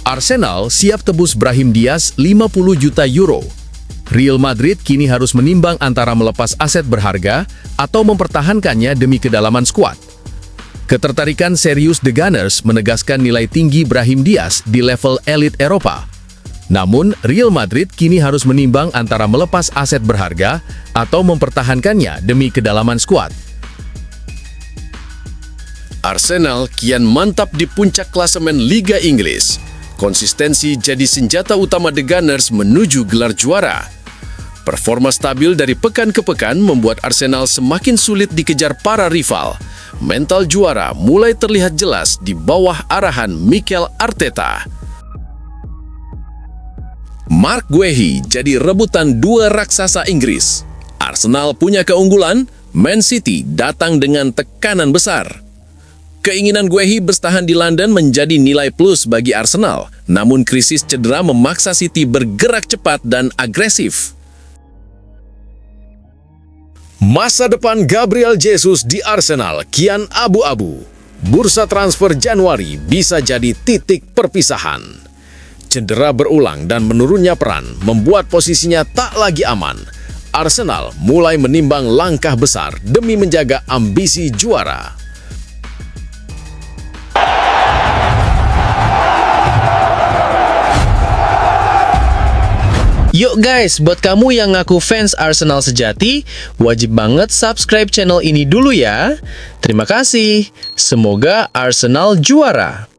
Arsenal siap tebus Brahim Diaz 50 juta euro. Real Madrid kini harus menimbang antara melepas aset berharga atau mempertahankannya demi kedalaman skuad. Ketertarikan serius The Gunners menegaskan nilai tinggi Brahim Diaz di level elit Eropa. Namun, Real Madrid kini harus menimbang antara melepas aset berharga atau mempertahankannya demi kedalaman skuad. Arsenal kian mantap di puncak klasemen Liga Inggris. Konsistensi jadi senjata utama The Gunners menuju gelar juara. Performa stabil dari pekan ke pekan membuat Arsenal semakin sulit dikejar para rival. Mental juara mulai terlihat jelas di bawah arahan Mikel Arteta. Mark Guehi jadi rebutan dua raksasa Inggris. Arsenal punya keunggulan, Man City datang dengan tekanan besar. Keinginan Guehi bertahan di London menjadi nilai plus bagi Arsenal, namun krisis cedera memaksa City bergerak cepat dan agresif. Masa depan Gabriel Jesus di Arsenal kian abu-abu. Bursa transfer Januari bisa jadi titik perpisahan. Cedera berulang dan menurunnya peran membuat posisinya tak lagi aman. Arsenal mulai menimbang langkah besar demi menjaga ambisi juara. Yuk guys, buat kamu yang ngaku fans Arsenal sejati, wajib banget subscribe channel ini dulu ya. Terima kasih. Semoga Arsenal juara.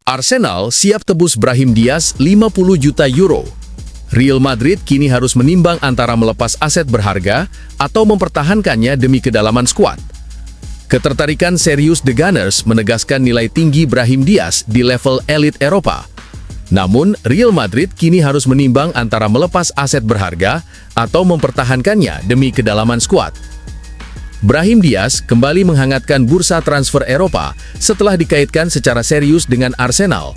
Arsenal siap tebus Brahim Diaz 50 juta euro. Real Madrid kini harus menimbang antara melepas aset berharga atau mempertahankannya demi kedalaman skuad. Ketertarikan serius The Gunners menegaskan nilai tinggi Brahim Diaz di level elit Eropa. Namun, Real Madrid kini harus menimbang antara melepas aset berharga atau mempertahankannya demi kedalaman skuad. Brahim Diaz kembali menghangatkan bursa transfer Eropa setelah dikaitkan secara serius dengan Arsenal.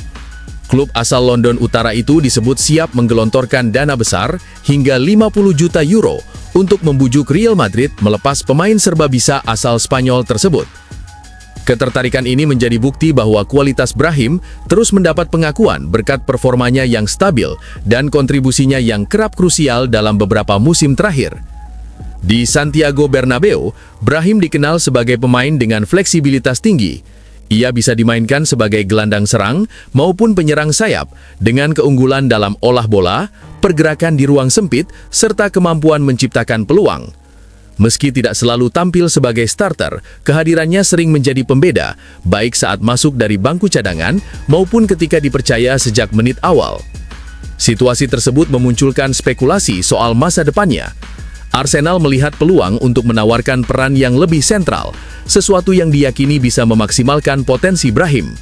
Klub asal London Utara itu disebut siap menggelontorkan dana besar hingga 50 juta euro untuk membujuk Real Madrid melepas pemain serba bisa asal Spanyol tersebut. Ketertarikan ini menjadi bukti bahwa kualitas Brahim terus mendapat pengakuan berkat performanya yang stabil dan kontribusinya yang kerap krusial dalam beberapa musim terakhir. Di Santiago Bernabeu, Brahim dikenal sebagai pemain dengan fleksibilitas tinggi. Ia bisa dimainkan sebagai gelandang serang maupun penyerang sayap dengan keunggulan dalam olah bola, pergerakan di ruang sempit, serta kemampuan menciptakan peluang. Meski tidak selalu tampil sebagai starter, kehadirannya sering menjadi pembeda, baik saat masuk dari bangku cadangan maupun ketika dipercaya sejak menit awal. Situasi tersebut memunculkan spekulasi soal masa depannya. Arsenal melihat peluang untuk menawarkan peran yang lebih sentral, sesuatu yang diyakini bisa memaksimalkan potensi Brahim.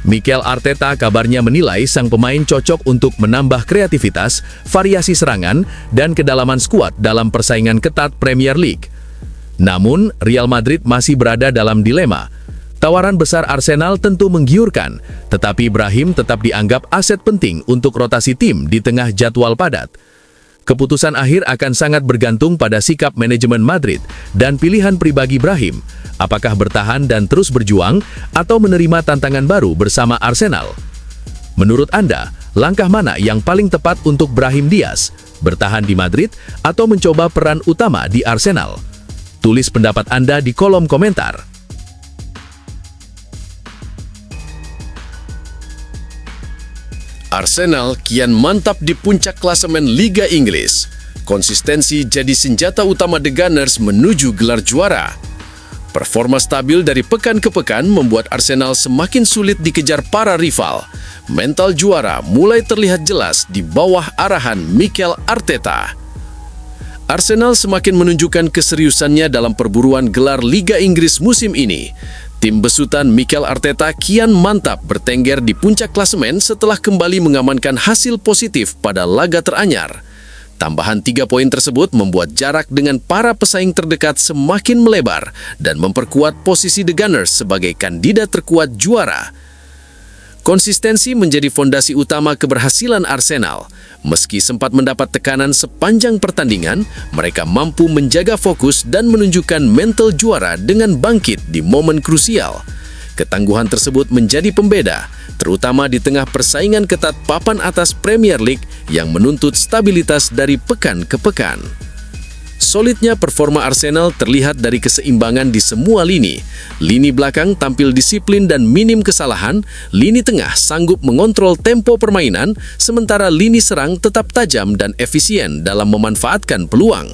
Mikel Arteta kabarnya menilai sang pemain cocok untuk menambah kreativitas, variasi serangan, dan kedalaman skuad dalam persaingan ketat Premier League. Namun, Real Madrid masih berada dalam dilema. Tawaran besar Arsenal tentu menggiurkan, tetapi Brahim tetap dianggap aset penting untuk rotasi tim di tengah jadwal padat. Keputusan akhir akan sangat bergantung pada sikap manajemen Madrid dan pilihan pribadi Brahim, apakah bertahan dan terus berjuang atau menerima tantangan baru bersama Arsenal. Menurut Anda, langkah mana yang paling tepat untuk Brahim Diaz? Bertahan di Madrid atau mencoba peran utama di Arsenal? Tulis pendapat Anda di kolom komentar. Arsenal kian mantap di puncak klasemen Liga Inggris. Konsistensi jadi senjata utama The Gunners menuju gelar juara. Performa stabil dari pekan ke pekan membuat Arsenal semakin sulit dikejar para rival. Mental juara mulai terlihat jelas di bawah arahan Mikel Arteta. Arsenal semakin menunjukkan keseriusannya dalam perburuan gelar Liga Inggris musim ini. Tim besutan Mikel Arteta kian mantap bertengger di puncak klasemen setelah kembali mengamankan hasil positif pada laga teranyar. Tambahan 3 poin tersebut membuat jarak dengan para pesaing terdekat semakin melebar dan memperkuat posisi The Gunners sebagai kandidat terkuat juara. Konsistensi menjadi fondasi utama keberhasilan Arsenal. Meski sempat mendapat tekanan sepanjang pertandingan, mereka mampu menjaga fokus dan menunjukkan mental juara dengan bangkit di momen krusial. Ketangguhan tersebut menjadi pembeda, terutama di tengah persaingan ketat papan atas Premier League yang menuntut stabilitas dari pekan ke pekan. Solidnya performa Arsenal terlihat dari keseimbangan di semua lini. Lini belakang tampil disiplin dan minim kesalahan, lini tengah sanggup mengontrol tempo permainan, sementara lini serang tetap tajam dan efisien dalam memanfaatkan peluang.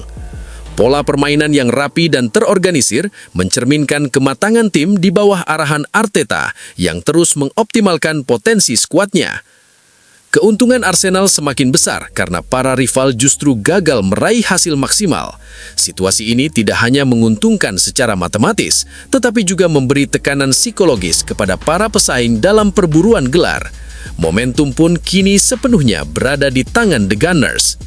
Pola permainan yang rapi dan terorganisir mencerminkan kematangan tim di bawah arahan Arteta yang terus mengoptimalkan potensi skuadnya. Keuntungan Arsenal semakin besar karena para rival justru gagal meraih hasil maksimal. Situasi ini tidak hanya menguntungkan secara matematis, tetapi juga memberi tekanan psikologis kepada para pesaing dalam perburuan gelar. Momentum pun kini sepenuhnya berada di tangan The Gunners.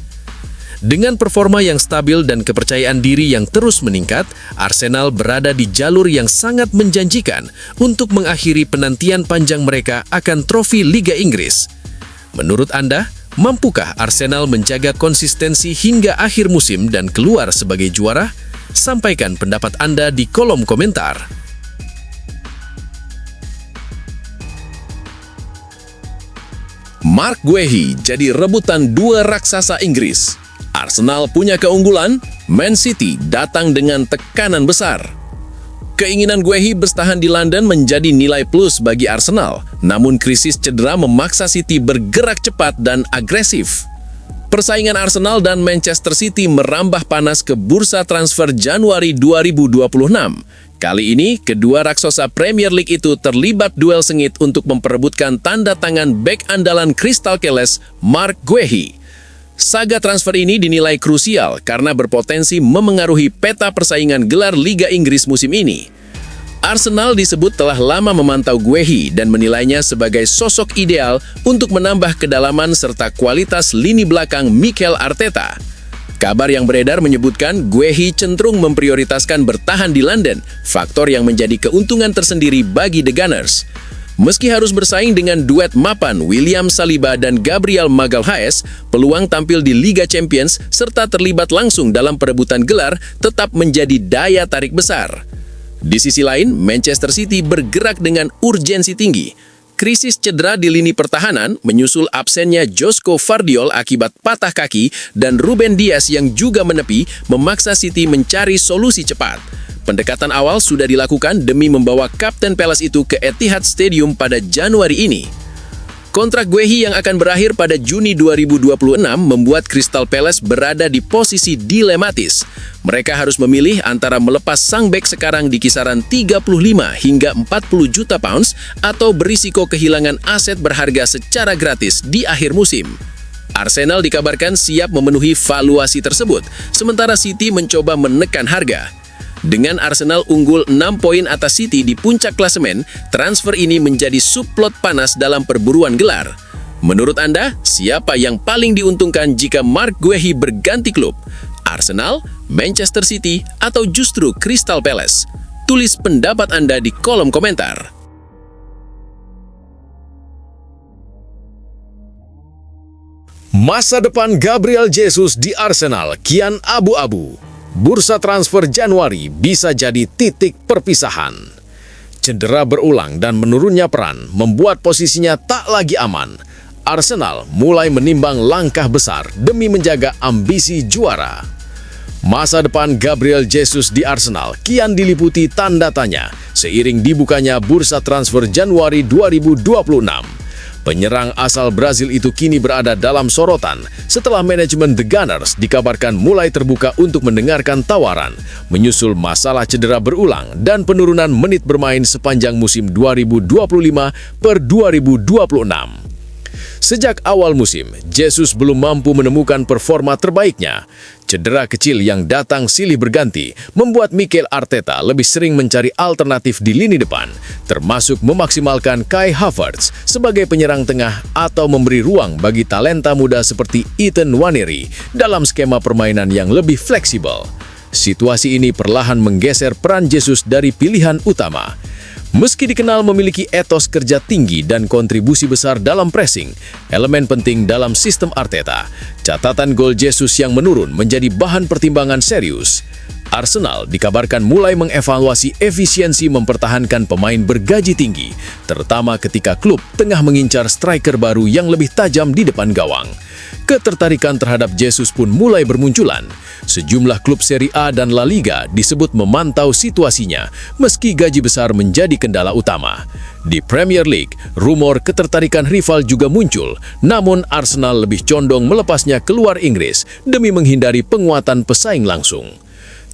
Dengan performa yang stabil dan kepercayaan diri yang terus meningkat, Arsenal berada di jalur yang sangat menjanjikan untuk mengakhiri penantian panjang mereka akan trofi Liga Inggris. Menurut Anda, mampukah Arsenal menjaga konsistensi hingga akhir musim dan keluar sebagai juara? Sampaikan pendapat Anda di kolom komentar. Mark Guehi jadi rebutan dua raksasa Inggris. Arsenal punya keunggulan, Man City datang dengan tekanan besar. Keinginan Guehi bertahan di London menjadi nilai plus bagi Arsenal, namun krisis cedera memaksa City bergerak cepat dan agresif. Persaingan Arsenal dan Manchester City merambah panas ke bursa transfer Januari 2026. Kali ini, kedua raksasa Premier League itu terlibat duel sengit untuk memperebutkan tanda tangan bek andalan Crystal Palace, Mark Guehi. Saga transfer ini dinilai krusial karena berpotensi memengaruhi peta persaingan gelar Liga Inggris musim ini. Arsenal disebut telah lama memantau Guehi dan menilainya sebagai sosok ideal untuk menambah kedalaman serta kualitas lini belakang Mikel Arteta. Kabar yang beredar menyebutkan Guehi cenderung memprioritaskan bertahan di London, faktor yang menjadi keuntungan tersendiri bagi The Gunners. Meski harus bersaing dengan duet mapan William Saliba dan Gabriel Magalhaes, peluang tampil di Liga Champions serta terlibat langsung dalam perebutan gelar tetap menjadi daya tarik besar. Di sisi lain, Manchester City bergerak dengan urgensi tinggi. Krisis cedera di lini pertahanan menyusul absennya Josko Vardiol akibat patah kaki dan Ruben Dias yang juga menepi memaksa City mencari solusi cepat. Pendekatan awal sudah dilakukan demi membawa Kapten Palace itu ke Etihad Stadium pada Januari ini. Kontrak Guehi yang akan berakhir pada Juni 2026 membuat Crystal Palace berada di posisi dilematis. Mereka harus memilih antara melepas sang bek sekarang di kisaran 35 hingga 40 juta pounds atau berisiko kehilangan aset berharga secara gratis di akhir musim. Arsenal dikabarkan siap memenuhi valuasi tersebut, sementara City mencoba menekan harga. Dengan Arsenal unggul 6 poin atas City di puncak klasemen, transfer ini menjadi subplot panas dalam perburuan gelar. Menurut Anda, siapa yang paling diuntungkan jika Mark Guehi berganti klub? Arsenal, Manchester City, atau justru Crystal Palace? Tulis pendapat Anda di kolom komentar. Masa depan Gabriel Jesus di Arsenal kian abu-abu. Bursa transfer Januari bisa jadi titik perpisahan. Cedera berulang dan menurunnya peran membuat posisinya tak lagi aman. Arsenal mulai menimbang langkah besar demi menjaga ambisi juara. Masa depan Gabriel Jesus di Arsenal kian diliputi tanda tanya seiring dibukanya bursa transfer Januari 2026. Penyerang asal Brazil itu kini berada dalam sorotan setelah manajemen The Gunners dikabarkan mulai terbuka untuk mendengarkan tawaran, menyusul masalah cedera berulang dan penurunan menit bermain sepanjang musim 2025/2026. Sejak awal musim, Jesus belum mampu menemukan performa terbaiknya. Cedera kecil yang datang silih berganti membuat Mikel Arteta lebih sering mencari alternatif di lini depan, termasuk memaksimalkan Kai Havertz sebagai penyerang tengah atau memberi ruang bagi talenta muda seperti Ethan Nwaneri dalam skema permainan yang lebih fleksibel. Situasi ini perlahan menggeser peran Jesus dari pilihan utama. Meski dikenal memiliki etos kerja tinggi dan kontribusi besar dalam pressing, elemen penting dalam sistem Arteta, catatan gol Jesus yang menurun menjadi bahan pertimbangan serius. Arsenal dikabarkan mulai mengevaluasi efisiensi mempertahankan pemain bergaji tinggi, terutama ketika klub tengah mengincar striker baru yang lebih tajam di depan gawang. Ketertarikan terhadap Jesus pun mulai bermunculan. Sejumlah klub Serie A dan La Liga disebut memantau situasinya, meski gaji besar menjadi kendala utama. Di Premier League, rumor ketertarikan rival juga muncul, namun Arsenal lebih condong melepasnya keluar Inggris demi menghindari penguatan pesaing langsung.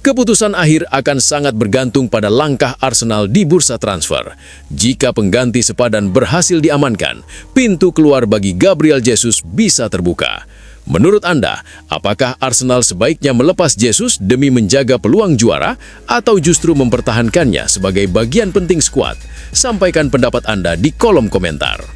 Keputusan akhir akan sangat bergantung pada langkah Arsenal di bursa transfer. Jika pengganti sepadan berhasil diamankan, pintu keluar bagi Gabriel Jesus bisa terbuka. Menurut Anda, apakah Arsenal sebaiknya melepas Jesus demi menjaga peluang juara atau justru mempertahankannya sebagai bagian penting skuad? Sampaikan pendapat Anda di kolom komentar.